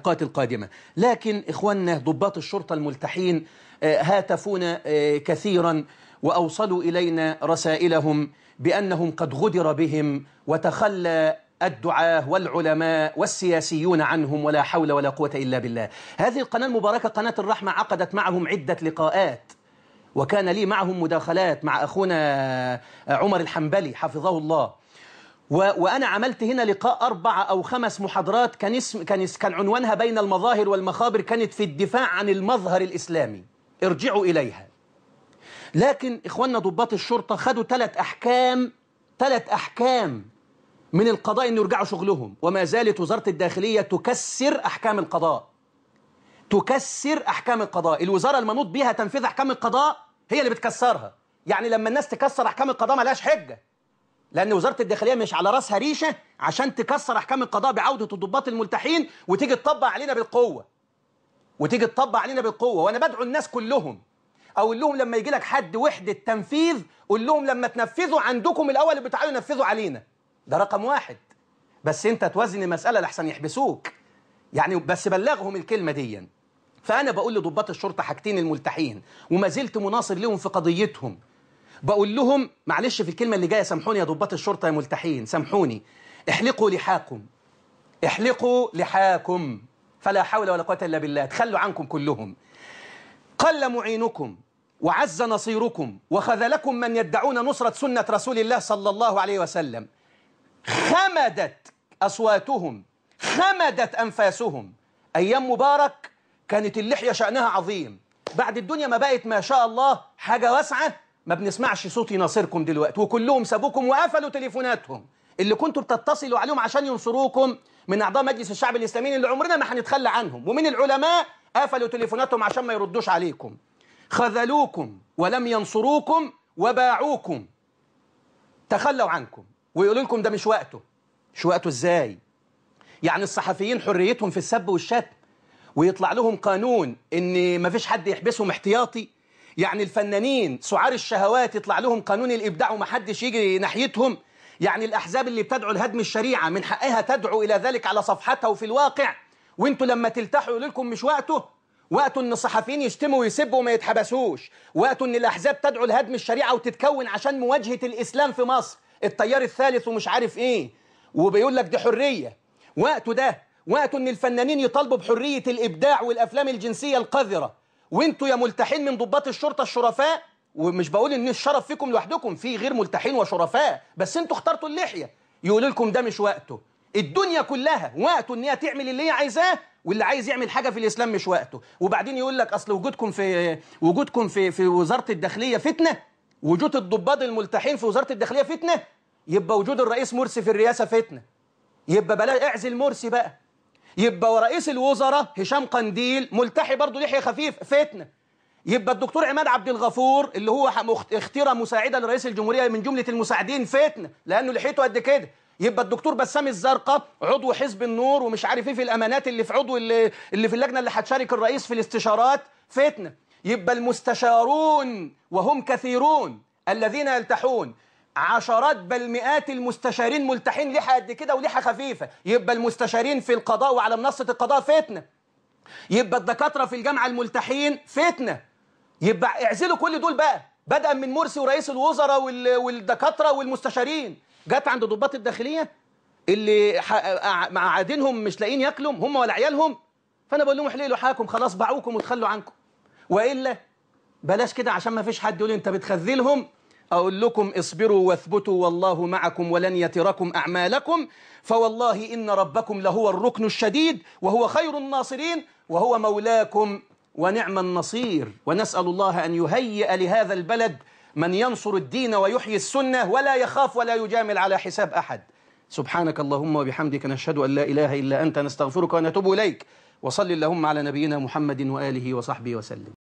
الحلقات القادمة. لكن إخواننا ضباط الشرطة الملتحين هاتفونا كثيرا وأوصلوا إلينا رسائلهم بأنهم قد غدر بهم وتخلى الدعاة والعلماء والسياسيون عنهم، ولا حول ولا قوة إلا بالله. هذه القناة المباركة قناة الرحمة عقدت معهم عدة لقاءات، وكان لي معهم مداخلات مع أخونا عمر الحنبلي حفظه الله، وأنا عملت هنا لقاء 4 أو 5 محاضرات كان عنوانها بين المظاهر والمخابر، كانت في الدفاع عن المظهر الإسلامي، ارجعوا إليها. لكن إخواننا ضباط الشرطة خدوا 3 أحكام من القضاء أن يرجعوا شغلهم، وما زالت وزارة الداخلية تكسر أحكام القضاء، تكسر أحكام القضاء. الوزارة المنوط بها تنفيذ أحكام القضاء هي اللي بتكسرها. يعني لما الناس تكسر أحكام القضاء ملهاش حجة، لأن وزارة الداخلية مش على رأسها ريشة عشان تكسر أحكام القضاء بعودة الضباط الملتحين وتيجي تطبق علينا بالقوة، وأنا بدعو الناس كلهم، أقول لهم لما يجي لك حد وحدة تنفيذ قول لهم لما تنفذوا عندكم الأول بتعالوا ينفذوا علينا، ده رقم 1. بس أنت توازن المسألة لحسن يحبسوك، يعني بس بلغهم الكلمة دي. فأنا بقول لضباط الشرطة حاجتين الملتحين، وما زلت مناصر لهم في قضيتهم، بقول لهم معلش في الكلمة اللي جاية، سامحوني يا ضباط الشرطة يا ملتحين، سامحوني، احلقوا لحاكم فلا حول ولا قوة إلا بالله، تخلوا عنكم كلهم. قل معينكم وعز نصيركم وخذلكم من يدعون نصرة سنة رسول الله صلى الله عليه وسلم. خمدت أصواتهم، خمدت أنفاسهم. أيام مبارك كانت اللحية شأنها عظيم، بعد الدنيا ما بقت ما شاء الله حاجة واسعة، ما بنسمعش صوت يناصركم دلوقتي، وكلهم سابوكم وقفلوا تليفوناتهم اللي كنتوا بتتصلوا عليهم عشان ينصروكم من أعضاء مجلس الشعب الإسلامي اللي عمرنا ما هنتخلى عنهم، ومن العلماء قفلوا تليفوناتهم عشان ما يردوش عليكم. خذلوكم ولم ينصروكم وباعوكم، تخلوا عنكم ويقولوا لكم ده مش وقته. مش وقته ازاي؟ يعني الصحفيين حريتهم في السب والشتم ويطلع لهم قانون ان ما فيش حد يحبسهم احتياطي؟ يعني الفنانين سعار الشهوات يطلع لهم قانون الإبداع وما حدش يجي ناحيتهم؟ يعني الأحزاب اللي بتدعو لهدم الشريعة من حقها تدعو إلى ذلك على صفحتها وفي الواقع، وانتوا لما تلتحوا يقول لكم مش وقته؟ وقته ان الصحفيين يشتموا ويسبوا وما يتحبسوش، وقته ان الأحزاب تدعو لهدم الشريعة وتتكون عشان مواجهة الإسلام في مصر، التيار الثالث ومش عارف ايه، وبيقول لك دي حرية. وقته ده، وقته ان الفنانين يطالبوا بحرية الإبداع والأفلام الجنسية القذرة، وانتوا يا ملتحين من ضباط الشرطة الشرفاء، ومش بقول ان الشرف فيكم لوحدكم، في غير ملتحين وشرفاء، بس انتوا اخترتوا اللحية، يقولوا لكم ده مش وقته. الدنيا كلها وقته ان هي تعمل اللي هي عايزاه، واللي عايز يعمل حاجة في الإسلام مش وقته. وبعدين يقول لك اصل وجودكم في وزارة الداخلية فتنة، وجود الضباط الملتحين في وزارة الداخلية فتنة، يبقى وجود الرئيس مرسي في الرئاسة فتنة، يبقى بلا اعزل مرسي بقى. يبقى ورئيس الوزراء هشام قنديل ملتحي برضه لحية خفيف فتنة. يبقى الدكتور عماد عبد الغفور اللي هو اختير مساعدة لرئيس الجمهورية من جملة المساعدين فتنة لأنه لحيته قد كده. يبقى الدكتور بسام الزرقاء عضو حزب النور ومش عارف ايه في الأمانات اللي في عضو اللي في اللجنة اللي هتشارك الرئيس في الاستشارات فتنة. يبقى المستشارون وهم كثيرون الذين يلتحون، عشرات بل مئات المستشارين ملتحين لحى قد كده ولحى خفيفة. يبقى المستشارين في القضاء وعلى منصة القضاء فتنة. يبقى الدكاترة في الجامعة الملتحين فتنة. يبقى اعزلوا كل دول بقى، بدءا من مرسي ورئيس الوزراء والدكاترة والمستشارين. جت عند ضباط الداخلية اللي معادنهم مش لاقيين ياكلوا هم ولا عيالهم، فأنا بقول لهم احللوا حاكم، خلاص باعوكم وتخلوا عنكم. وإلا بلاش كده عشان ما فيش حد يقول انت بتخذلهم. أقول لكم اصبروا واثبتوا والله معكم ولن يتركم أعمالكم، فوالله إن ربكم لهو الركن الشديد وهو خير الناصرين وهو مولاكم ونعم النصير. ونسأل الله أن يهيئ لهذا البلد من ينصر الدين ويحيي السنة ولا يخاف ولا يجامل على حساب أحد. سبحانك اللهم وبحمدك، نشهد أن لا إله إلا أنت، نستغفرك ونتوب إليك. وصل اللهم على نبينا محمد وآله وصحبه وسلم.